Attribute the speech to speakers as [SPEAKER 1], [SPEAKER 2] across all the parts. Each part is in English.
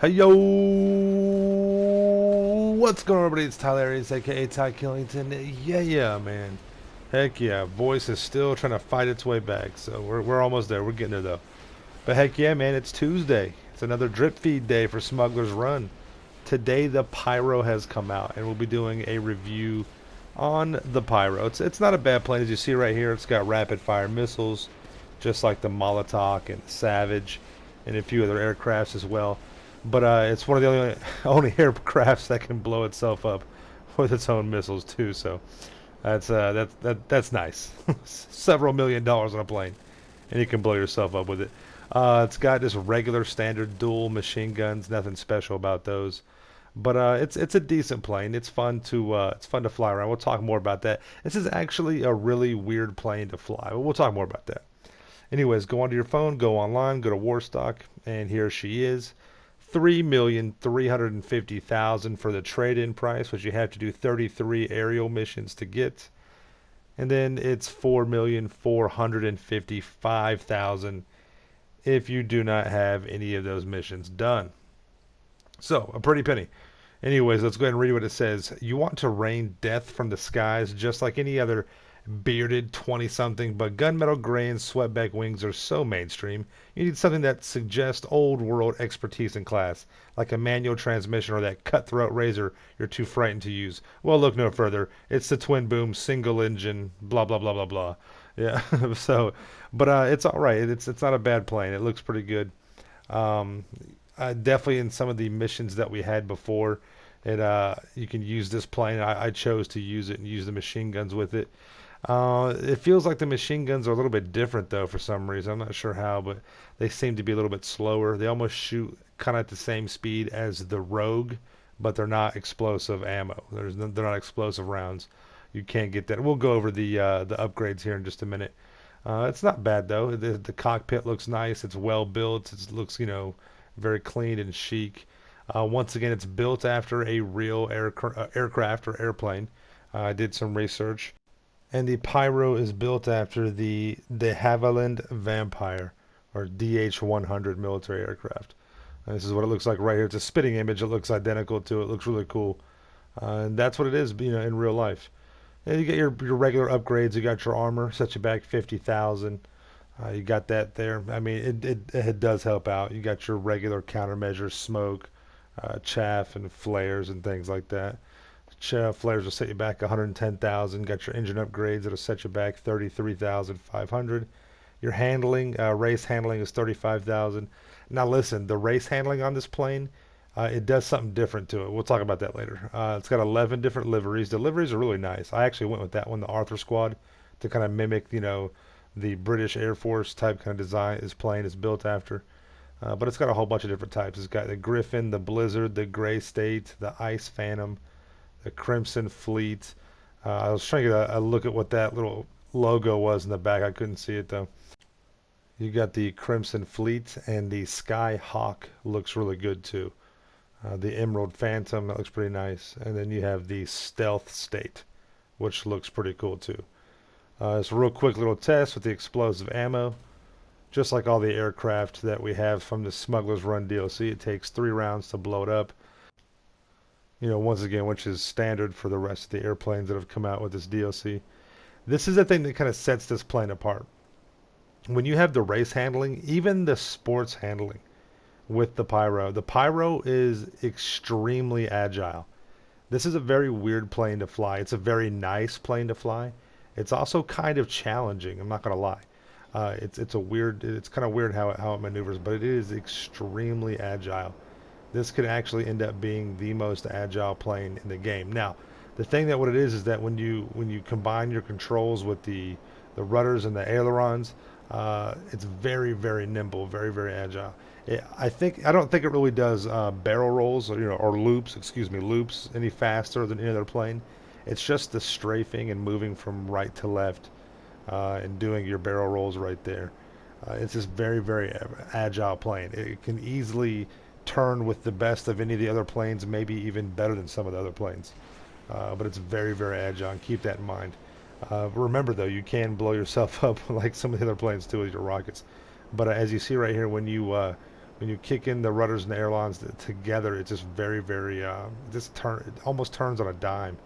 [SPEAKER 1] Hey yo, what's going on, everybody? It's Tylarious, aka Ty Killington. Yeah, man. Heck yeah, voice is still trying to fight its way back, so we're almost there. We're getting there though. But heck yeah, man, it's Tuesday. It's another drip feed day for Smuggler's Run. Today the Pyro has come out, and we'll be doing a review on the Pyro. It's not a bad plane, as you see right here. It's got rapid fire missiles, just like the Molotov and Savage, and a few other aircrafts as well. But it's one of the only aircrafts that can blow itself up with its own missiles too. So that's nice. Several $1 million on a plane, and you can blow yourself up with it. It's got just regular standard dual machine guns. Nothing special about those. But it's a decent plane. It's fun to fly around. We'll talk more about that. This is actually a really weird plane to fly. We'll talk more about that. Anyways, go onto your phone, go online, go to Warstock, and here she is. 3,350,000 for the trade-in price, which you have to do 33 aerial missions to get. And then it's 4,455,000 if you do not have any of those missions done. So, a pretty penny. Anyways, let's go ahead and read what it says. You want to rain death from the skies just like any other bearded 20-something, but gunmetal gray and sweatback wings are so mainstream. You need something that suggests old world expertise and class, like a manual transmission or that cutthroat razor you're too frightened to use. Well, look no further. It's the twin boom, single engine, blah blah blah blah blah. Yeah. So, but it's all right. It's not a bad plane. It looks pretty good. Um, Definitely in some of the missions that we had before, you can use this plane. I chose to use it and use the machine guns with it. It feels like the machine guns are a little bit different though for some reason. I'm not sure how, but they seem to be a little bit slower. They almost shoot kind of at the same speed as the Rogue, but they're not explosive ammo. They're not explosive rounds. You can't get that. We'll go over the upgrades here in just a minute. It's not bad though. The cockpit looks nice. It's well built. It looks very clean and chic. Once again, it's built after a real aircraft or airplane. I did some research, and the Pyro is built after the de Havilland Vampire or DH-100 military aircraft. And this is what it looks like right here. It's a spitting image. It looks identical to it. Looks really cool, and that's what it is, in real life. And you get your regular upgrades. You got your armor, sets you back 50,000. You got that there. I mean, it does help out. You got your regular countermeasures, smoke, chaff, and flares and things like that. Chaff flares will set you back 110,000. Got your engine upgrades that'll set you back 33,500. Your handling, race handling is 35,000. Now listen, the race handling on this plane, it does something different to it. We'll talk about that later. It's got 11 different liveries. The liveries are really nice. I actually went with that one, the Arthur Squad, to kind of mimic, the British Air Force type kind of design this plane is built after. But it's got a whole bunch of different types. It's got the Griffin, the Blizzard, the Gray State, the Ice Phantom, the Crimson Fleet. I was trying to get a look at what that little logo was in the back. I couldn't see it though. You got the Crimson Fleet, and the Sky Hawk looks really good too. The Emerald Phantom, that looks pretty nice. And then you have the Stealth State, which looks pretty cool too. It's a real quick little test with the explosive ammo. Just like all the aircraft that we have from the Smuggler's Run DLC, it takes 3 rounds to blow it up. Once again, which is standard for the rest of the airplanes that have come out with this DLC. This is the thing that kind of sets this plane apart. When you have the race handling, even the sports handling with the Pyro is extremely agile. This is a very weird plane to fly. It's a very nice plane to fly. It's also kind of challenging. I'm not gonna lie. It's kind of weird how it maneuvers, but it is extremely agile. This could actually end up being the most agile plane in the game. Now, the thing that what it is that when you combine your controls with the rudders and the ailerons, it's very very nimble, very very agile. I don't think it really does barrel rolls or loops, excuse me, loops any faster than any other plane. It's just the strafing and moving from right to left and doing your barrel rolls right there. It's just very, very agile plane. It can easily turn with the best of any of the other planes, maybe even better than some of the other planes. But it's very, very agile, and keep that in mind. Remember, though, you can blow yourself up like some of the other planes too with your rockets. But as you see right here, When you kick in the rudders and the ailerons together, it's just very, very, it almost turns on a dime.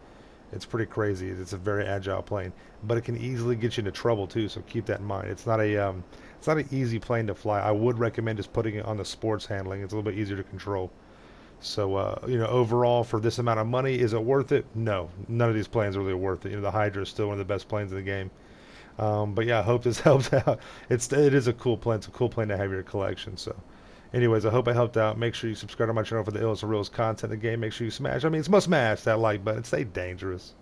[SPEAKER 1] It's pretty crazy. It's a very agile plane, but it can easily get you into trouble too. So keep that in mind. It's not an easy plane to fly. I would recommend just putting it on the sports handling. It's a little bit easier to control. So overall, for this amount of money, is it worth it? No, none of these planes are really worth it. The Hydra is still one of the best planes in the game. But yeah, I hope this helps out. It is a cool plane. It's a cool plane to have in your collection. So, anyways, I hope I helped out. Make sure you subscribe to my channel for the illest and realest content in the game. Make sure you smash. I mean, it's must smash that like button. Stay dangerous.